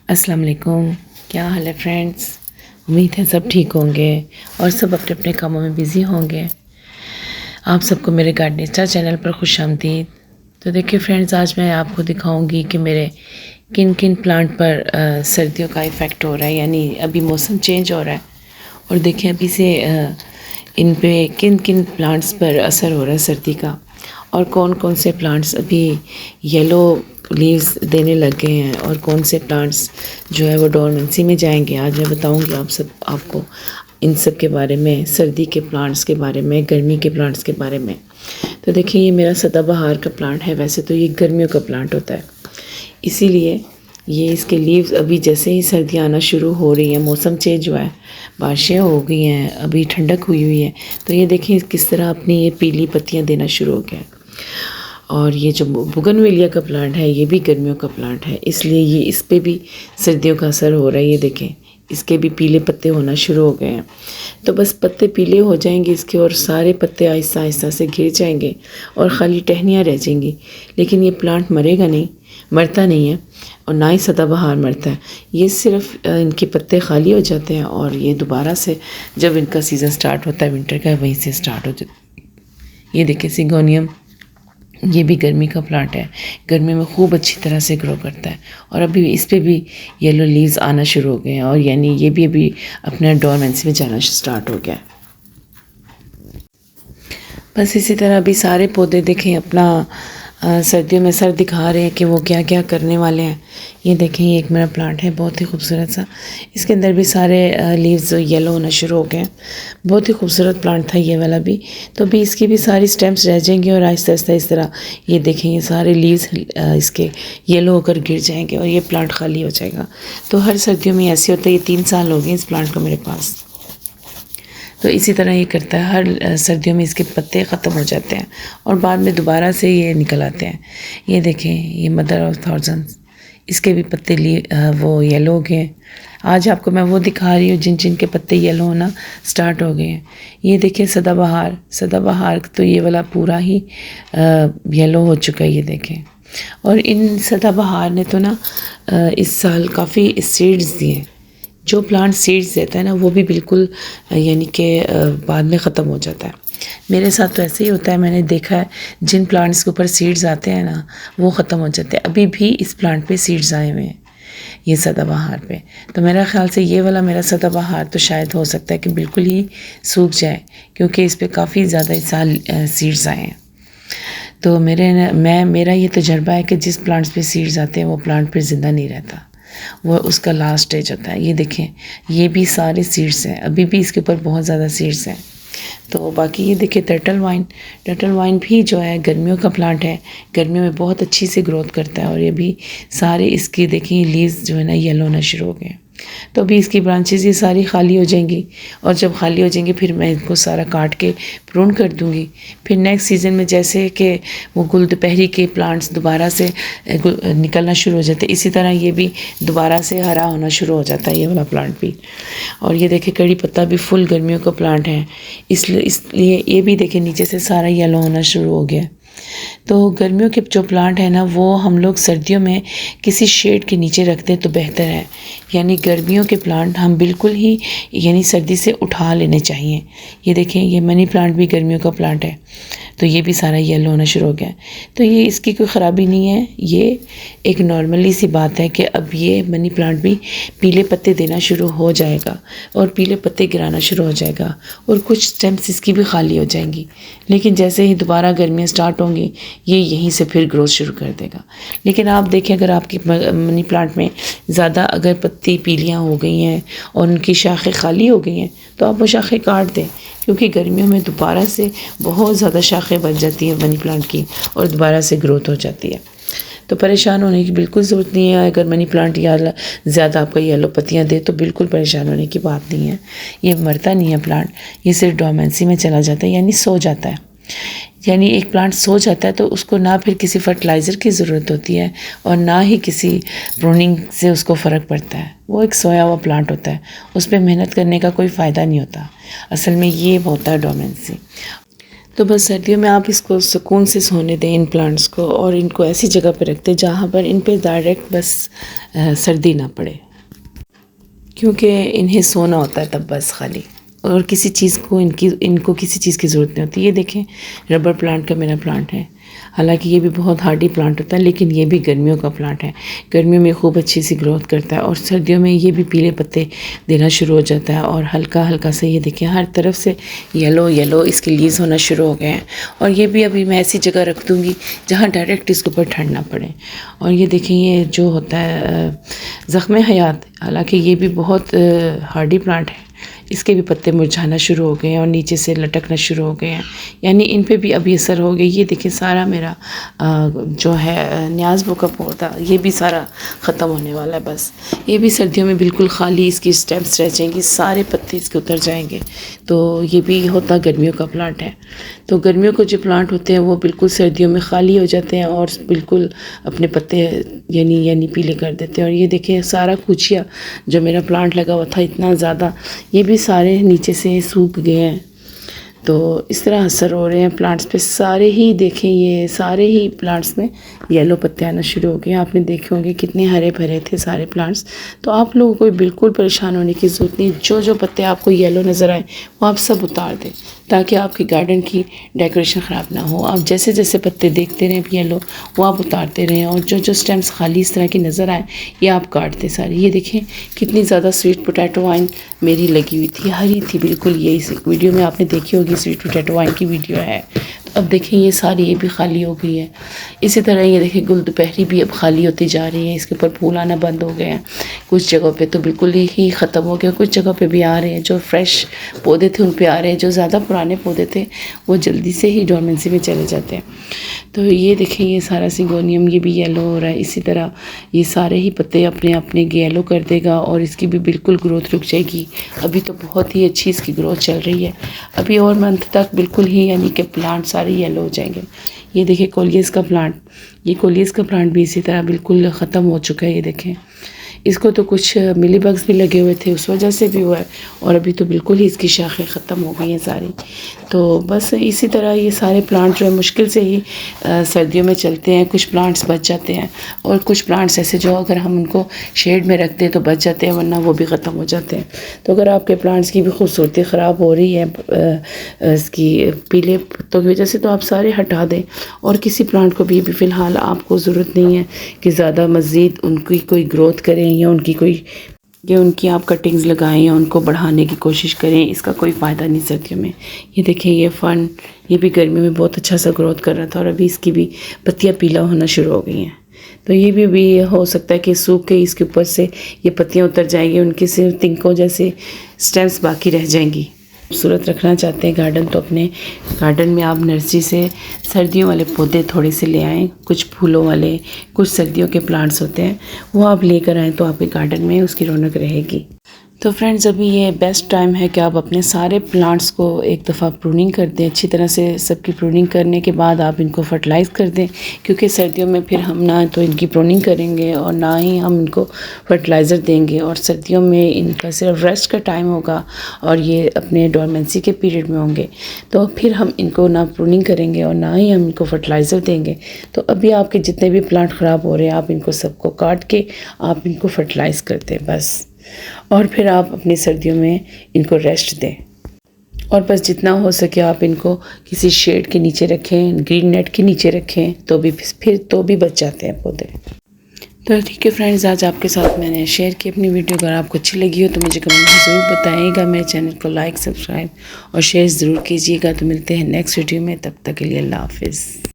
अस्सलाम वालेकुम। क्या हाल है फ्रेंड्स। उम्मीद है सब ठीक होंगे और सब अपने अपने कामों में बिज़ी होंगे। आप सबको मेरे गार्डनिस्टा चैनल पर खुश आमदीद। तो देखिए फ्रेंड्स, आज मैं आपको दिखाऊंगी कि मेरे किन किन प्लांट पर सर्दियों का इफ़ेक्ट हो रहा है, यानी अभी मौसम चेंज हो रहा है और देखिए अभी से इन पे किन किन प्लांट्स पर असर हो रहा है सर्दी का, और कौन कौन से प्लांट्स अभी येलो लीव्स देने लग गए हैं और कौन से प्लांट्स जो है वो डोरमेंसी में जाएंगे। आज मैं बताऊंगी आपको इन सब के बारे में, सर्दी के प्लांट्स के बारे में, गर्मी के प्लांट्स के बारे में। तो देखिए ये मेरा सदाबहार का प्लांट है। वैसे तो ये गर्मियों का प्लांट होता है, इसीलिए ये इसके लीव्स अभी जैसे ही सर्दियाँ आना शुरू हो रही है, मौसम चेंज हुआ है, बारिशें हो गई हैं, अभी ठंडक हुई है, तो ये देखिए किस तरह अपनी ये पीली पत्तियाँ देना शुरू हो गया है। और ये जो बुगनवेलिया का प्लांट है ये भी गर्मियों का प्लांट है, इसलिए ये इस पे भी सर्दियों का असर हो रहा है। ये देखें इसके भी पीले पत्ते होना शुरू हो गए हैं। तो बस पत्ते पीले हो जाएंगे इसके और सारे पत्ते आहिस्ता आहिस्ता से गिर जाएंगे और ख़ाली टहनियाँ रह जाएंगी। लेकिन ये प्लांट मरेगा नहीं, मरता नहीं है, और ना ही सदाबहार मरता है। ये सिर्फ इनके पत्ते खाली हो जाते हैं और ये दोबारा से जब इनका सीज़न स्टार्ट होता है विंटर का, वहीं से स्टार्ट हो जाता है। ये देखिए सिंगोनियम, ये भी गर्मी का प्लांट है, गर्मी में खूब अच्छी तरह से ग्रो करता है और अभी इस पे भी येलो लीव्स आना शुरू हो गए हैं और यानी ये भी अभी अपने डोरमेंसी में जाना स्टार्ट हो गया है। बस इसी तरह अभी सारे पौधे देखें अपना सर्दियों में सर दिखा रहे हैं कि वो क्या क्या करने वाले हैं। ये देखें ये एक मेरा प्लांट है, बहुत ही खूबसूरत सा, इसके अंदर भी सारे लीव्स येलो होना शुरू हो गए हैं। बहुत ही खूबसूरत प्लांट था ये वाला भी। तो अभी इसकी भी सारी स्टेम्स रह जाएंगी और आहिस्ता आहिस्ता इस तरह ये देखें ये सारे लीव्स इसके येलो होकर गिर जाएंगे और ये प्लांट खाली हो जाएगा। तो हर सर्दियों में ऐसे होता है। ये 3 साल हो गए इस प्लांट को मेरे पास। तो इसी तरह ये करता है, हर सर्दियों में इसके पत्ते ख़त्म हो जाते हैं और बाद में दोबारा से ये निकल आते हैं। ये देखें ये मदर ऑफ थाउजेंड्स, इसके भी पत्ते वो येलो हो गए। आज आपको मैं वो दिखा रही हूँ जिन जिन के पत्ते येलो होना स्टार्ट हो गए हैं। ये देखिए सदाबहार, सदाबहार तो ये वाला पूरा ही येलो हो चुका है, ये देखें। और इन सदाबहार ने तो ना इस साल काफ़ी सीड्स दिए। जो प्लांट सीड्स देता है ना वो भी बिल्कुल यानी कि बाद में ख़त्म हो जाता है। मेरे साथ तो ऐसे ही होता है, मैंने देखा है जिन प्लांट्स के ऊपर सीड्स आते हैं ना वो ख़त्म हो जाते हैं। अभी भी इस प्लांट पे सीड्स आए हुए हैं ये सदाबहार पे। तो मेरा ख्याल से ये वाला मेरा सदाबहार तो शायद हो सकता है कि बिल्कुल ही सूख जाए, क्योंकि इस पर काफ़ी ज़्यादा इस साल सीड्स आए हैं। तो मेरा ये तजर्बा है कि जिस प्लांट्स पे सीड्स आते हैं वो प्लांट फिर ज़िंदा नहीं रहता, वो उसका लास्ट स्टेज होता है। ये देखें ये भी सारे सीड्स हैं, अभी भी इसके ऊपर बहुत ज़्यादा सीड्स हैं। तो बाकी ये देखिए टर्टल वाइन भी जो है गर्मियों का प्लांट है, गर्मियों में बहुत अच्छी से ग्रोथ करता है और ये भी सारे इसकी देखिए लीव्स जो है ना येलो होना शुरू हो गए। तो अभी इसकी ब्रांचेस ये सारी खाली हो जाएंगी और जब खाली हो जाएंगी फिर मैं इनको सारा काट के प्रून कर दूंगी। फिर नेक्स्ट सीज़न में जैसे कि वो गुल दोपहरी के प्लांट्स दोबारा से निकलना शुरू हो जाते हैं, इसी तरह ये भी दोबारा से हरा होना शुरू हो जाता है ये वाला प्लांट भी। और ये देखिए कड़ी पत्ता भी फुल गर्मियों का प्लांट है, इसलिए ये भी देखिए नीचे से सारा येलो होना शुरू हो गया। तो गर्मियों के जो प्लांट है ना वो हम लोग सर्दियों में किसी शेड के नीचे रखते हैं तो बेहतर है। यानी गर्मियों के प्लांट हम बिल्कुल ही यानी सर्दी से उठा लेने चाहिए। ये देखें ये मनी प्लांट भी गर्मियों का प्लांट है, तो ये भी सारा येलो होना शुरू हो गया। तो ये इसकी कोई ख़राबी नहीं है, ये एक नॉर्मली सी बात है कि अब ये मनी प्लांट भी पीले पत्ते देना शुरू हो जाएगा और पीले पत्ते गिराना शुरू हो जाएगा और कुछ स्टेम्स इसकी भी खाली हो जाएंगी। लेकिन जैसे ही दोबारा गर्मियाँ स्टार्ट होंगी ये यहीं से फिर ग्रोथ शुरू कर देगा। लेकिन आप देखें अगर आपकी मनी प्लांट में ज़्यादा अगर पत्ती पीलियाँ हो गई हैं और उनकी शाखें खाली हो गई हैं तो आप वो शाखें काट दें, क्योंकि गर्मियों में दोबारा से बहुत ज़्यादा शाखें बन जाती हैं मनी प्लांट की और दोबारा से ग्रोथ हो जाती है। तो परेशान होने की बिल्कुल ज़रूरत नहीं है। अगर मनी प्लांट या ज़्यादा आपका येलो पत्तियाँ दे तो बिल्कुल परेशान होने की बात नहीं है। ये मरता नहीं है प्लांट, ये सिर्फ डोरमेंसी में चला जाता है, यानी सो जाता है। यानी एक प्लांट सो जाता है तो उसको ना फिर किसी फर्टिलाइज़र की ज़रूरत होती है और ना ही किसी प्रूनिंग से उसको फ़र्क पड़ता है। वो एक सोया हुआ प्लांट होता है, उस पर मेहनत करने का कोई फ़ायदा नहीं होता। असल में ये होता है डोरमेंसी। तो बस सर्दियों में आप इसको सुकून से सोने दें इन प्लांट्स को, और इनको ऐसी जगह पर रख दें जहाँ पर इन पे डायरेक्ट बस सर्दी ना पड़े, क्योंकि इन्हें सोना होता है तब बस खाली, और किसी चीज़ को इनको किसी चीज़ की ज़रूरत नहीं होती। ये देखें रबर प्लांट का मेरा प्लांट है, हालांकि ये भी बहुत हार्डी प्लांट होता है, लेकिन ये भी गर्मियों का प्लांट है। गर्मियों में खूब अच्छी सी ग्रोथ करता है, और सर्दियों में ये भी पीले पत्ते देना शुरू हो जाता है, और हल्का हल्का से ये देखें हर तरफ से येलो येलो इसके लीव्स होना शुरू हो गए हैं। और ये भी अभी मैं ऐसी जगह रख दूँगी जहाँ डायरेक्ट इसके ऊपर ठंड ना पड़े। और ये देखें ये जो होता है ज़ख्म हयात, हालांकि ये भी बहुत हार्डी प्लांट है, इसके भी पत्ते मुरझाना शुरू हो गए हैं और नीचे से लटकना शुरू हो गए हैं, यानी इन पे भी अभी असर हो गया। ये देखिए सारा मेरा जो है न्याज़ का पौधा, ये भी सारा ख़त्म होने वाला है। बस ये भी सर्दियों में बिल्कुल खाली इसकी स्टेम्स रह जाएंगी, सारे पत्ते इसके उतर जाएंगे। तो ये भी होता गर्मियों का प्लांट है। तो गर्मियों को जो प्लांट होते हैं वो बिल्कुल सर्दियों में खाली हो जाते हैं और बिल्कुल अपने पत्ते यानी पीले कर देते हैं। और ये देखिए सारा कुचिया जो मेरा प्लांट लगा हुआ था इतना ज़्यादा, ये भी सारे नीचे से सूख गए हैं। तो इस तरह असर हो रहे हैं प्लांट्स पे सारे ही। देखें ये सारे ही प्लांट्स में येलो पत्ते आना शुरू हो गए। आपने देखे होंगे कितने हरे भरे थे सारे प्लांट्स। तो आप लोगों को बिल्कुल परेशान होने की ज़रूरत नहीं। जो जो पत्ते आपको येलो नज़र आए वो आप सब उतार दें, ताकि आपके गार्डन की डेकोरेशन ख़राब ना हो। आप जैसे जैसे पत्ते देखते रहें येलो, वो आप उतारते रहें, और जो जो स्टेम्स खाली इस तरह की नज़र आए ये आप काट दें सारी। ये देखें कितनी ज़्यादा स्वीट पोटैटो वाइन मेरी लगी हुई थी, हरी थी बिल्कुल। ये इस वीडियो में आपने देखी होगी, स्वीट पोटैटो वाइन की वीडियो है। तो अब देखें ये सारी ये भी खाली हो गई है। इसी तरह ये देखें गुल दोपहरी भी अब खाली होती जा रही है, इसके ऊपर फूल आना बंद हो गए हैं। कुछ जगहों पे तो बिल्कुल ही ख़त्म हो गया, कुछ जगह पे भी आ रहे हैं। जो फ्रेश पौधे थे उन पे आ रहे हैं, जो ज़्यादा पुराने पौधे थे वो जल्दी से ही डोरमेंसी में चले जाते हैं। तो ये देखें ये सारा सिंगोनियम ये भी येलो हो रहा है। इसी तरह ये सारे ही पत्ते अपने अपने येलो कर देगा और इसकी भी बिल्कुल ग्रोथ रुक जाएगी। अभी तो बहुत ही अच्छी इसकी ग्रोथ चल रही है, अभी और मंथ तक बिल्कुल ही यानी कि प्लांट सारे येलो हो जाएंगे। ये देखिए कोलियस का प्लांट, ये कोलियस का प्लांट भी इसी तरह बिल्कुल ख़त्म हो चुका है। ये देखें इसको तो कुछ मिली बग्स भी लगे हुए थे, उस वजह से भी हुआ है, और अभी तो बिल्कुल ही इसकी शाखें ख़त्म हो गई हैं सारी। तो बस इसी तरह ये सारे प्लांट जो है मुश्किल से ही सर्दियों में चलते हैं। कुछ प्लांट्स बच जाते हैं, और कुछ प्लांट्स ऐसे जो अगर हम उनको शेड में रख दें तो बच जाते हैं, वरना वो भी ख़त्म हो जाते हैं। तो अगर आपके प्लांट्स की भी खूबसूरती ख़राब हो रही है इसकी पीले पत्तों की वजह से, तो आप सारे हटा दें। और किसी प्लांट को भी फ़िलहाल आपको ज़रूरत नहीं है कि ज़्यादा मज़ीद उनकी कोई ग्रोथ करें, या उनकी आप कटिंग्स लगाएं या उनको बढ़ाने की कोशिश करें। इसका कोई फ़ायदा नहीं सर्दियों में। ये देखें ये फर्न, ये भी गर्मियों में बहुत अच्छा सा ग्रोथ कर रहा था, और अभी इसकी भी पत्तियां पीला होना शुरू हो गई हैं। तो ये भी हो सकता है कि सूख के इसके ऊपर से ये पत्तियां उतर जाएंगी, उनकी सिर्फ तिनकों जैसे स्टेम्स बाकी रह जाएंगी। खूबसूरत रखना चाहते हैं गार्डन, तो अपने गार्डन में आप नर्सरी से सर्दियों वाले पौधे थोड़े से ले आएँ। कुछ फूलों वाले, कुछ सर्दियों के प्लांट्स होते हैं, वो आप लेकर आएँ तो आपके गार्डन में उसकी रौनक रहेगी। तो फ्रेंड्स अभी ये बेस्ट टाइम है कि आप अपने सारे प्लांट्स को एक दफ़ा प्रूनिंग कर दें अच्छी तरह से। सबकी प्रूनिंग करने के बाद आप इनको फर्टिलाइज़ कर दें, क्योंकि सर्दियों में फिर हम ना तो इनकी प्रूनिंग करेंगे और ना ही हम इनको फर्टिलाइज़र देंगे, और सर्दियों में इनका सिर्फ रेस्ट का टाइम होगा और ये अपने डोरमेंसी के पीरियड में होंगे। तो फिर हम इनको ना प्रूनिंग करेंगे और ना ही हम इनको फर्टिलाइज़र देंगे। तो अभी आपके जितने भी प्लांट ख़राब हो रहे हैं आप इनको सबको काट के आप इनको फर्टिलाइज़ कर दें बस, और फिर आप अपनी सर्दियों में इनको रेस्ट दें। और बस जितना हो सके आप इनको किसी शेड के नीचे रखें, ग्रीन नेट के नीचे रखें, तो भी बच जाते हैं पौधे। तो ठीक है फ्रेंड्स, आज आपके साथ मैंने शेयर की अपनी वीडियो। अगर आपको अच्छी लगी हो तो मुझे कमेंट में ज़रूर बताइएगा। मेरे चैनल को लाइक, सब्सक्राइब और शेयर ज़रूर कीजिएगा। तो मिलते हैं नेक्स्ट वीडियो में, तब तक के लिए अल्लाह हाफिज़।